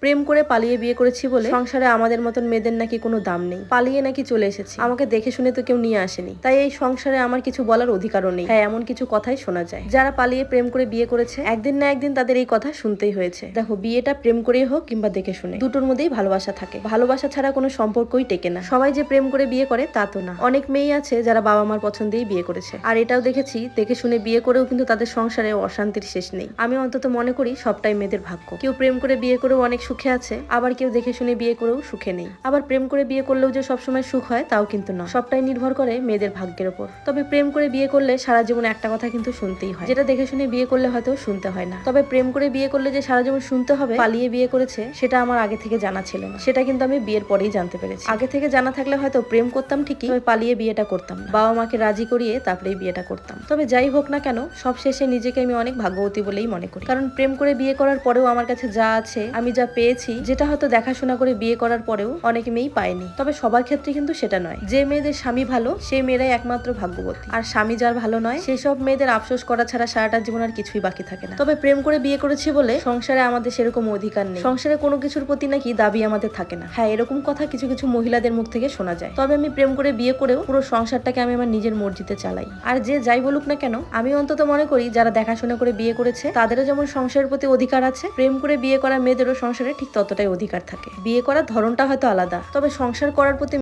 প্রেম করে পালিয়ে বিয়ে করেছি বলে সংসারে আমাদের মতন মেয়েদের নাকি কোনো দাম নেই, পালিয়ে নাকি চলে এসেছি, আমাকে দেখে শুনে তো কেউ নিয়ে আসেনি, তাই এই সংসারে আমার কিছু বলার অধিকারও নেই। হ্যাঁ, এমন কিছু কথাই শোনা যায়। যারা পালিয়ে প্রেম করে বিয়ে করেছে একদিন না একদিন তাদের এই কথা শুনতেই হয়েছে। দেখো, বিয়েটা প্রেম করেই হোক কিংবা দেখে শুনে, দুটোর মধ্যেই ভালোবাসা থাকে। ভালোবাসা ছাড়া কোনো সম্পর্কই টেকে না। সবাই যে প্রেম করে বিয়ে করে তা তো না। অনেক মেয়ে আছে যারা বাবা মার পছন্দেই বিয়ে করেছে, আর এটাও দেখেছি দেখে শুনে বিয়ে করেও কিন্তু তাদের সংসারে অশান্তির শেষ নেই। আমি অন্তত মনে করি সবটাই মেয়েদের ভাগ্য। কেউ প্রেম করে বিয়ে করেও অনেক সুখে আছে, আবার কেউ দেখে শুনে বিয়ে করেও সুখে নেই। আবার প্রেম করে বিয়ে করলেও যে সবসময় সুখ হয় তাও কিন্তু না, সবটাই নির্ভর করে মেয়েদের ভাগ্যের উপর। তবে প্রেম করে বিয়ে করলে সারা জীবন একটা কথা কিন্তু শুনতেই হয়, যেটা দেখে শুনে বিয়ে করলে হয়তো শুনতে হয় না। তবে প্রেম করে বিয়ে করলে যে সারা জীবন শুনতে হবে পালিয়ে বিয়ে করেছে, সেটা আমার আগে থেকে জানা ছিল না। সেটা কিন্তু আমি বিয়ের পরেই জানতে পেরেছি। আগে থেকে জানা থাকলে হয়তো প্রেম করতাম ঠিকই, তবে পালিয়ে বিয়েটা করতাম না। বাবা মাকে রাজি করিয়ে তারপরেই বিয়েটা করতাম। তবে যাই হোক না কেন, সব শেষে নিজেকে আমি অনেক ভাগ্যবতী বলেই মনে করি। কারণ প্রেম করে বিয়ে করার পরেও আমার কাছে যা আছে, আমি যা পেয়েছি, যেটা হয়তো দেখাশোনা করে বিয়ে করার পরেও অনেক মেয়েই পায়নি। তবে সবার ক্ষেত্রে কিন্তু সেটা নয়। যে মেয়েদের স্বামী ভালো সেই মেয়েরাই একমাত্র ভাগ্যবতী, আর স্বামী যার ভালো নয় সেই সব মেয়েদের আফসোস করা ছাড়া সারাটা জীবন আর কিছুই বাকি থাকে না। তবে প্রেম করে বিয়ে করেছি বলে সংসারে আমাদের সেরকম অধিকার নেই, সংসারে কোনো কিছুর প্রতি নাকি দাবি আমাদের থাকে না। হ্যাঁ, এরকম কথা কিছু কিছু মহিলাদের মুখ থেকে শোনা যায়। তবে আমি প্রেম করে বিয়ে করেও পুরো সংসারটাকে আমি আমার নিজের মর্জিতে চালাই। আর যে যাই বলুক না কেন, আমি অন্তত মনে করি যারা দেখাশোনা করে বিয়ে করেছে তাদেরও যেমন সংসারের প্রতি অধিকার আছে, প্রেম করে বিয়ে করা মেয়েদেরও সংসারে ঠিক ততটাই অধিকার থাকে। বিয়ে করার ধরনটা হয়তো আলাদা, তবে সংসার করার প্রতি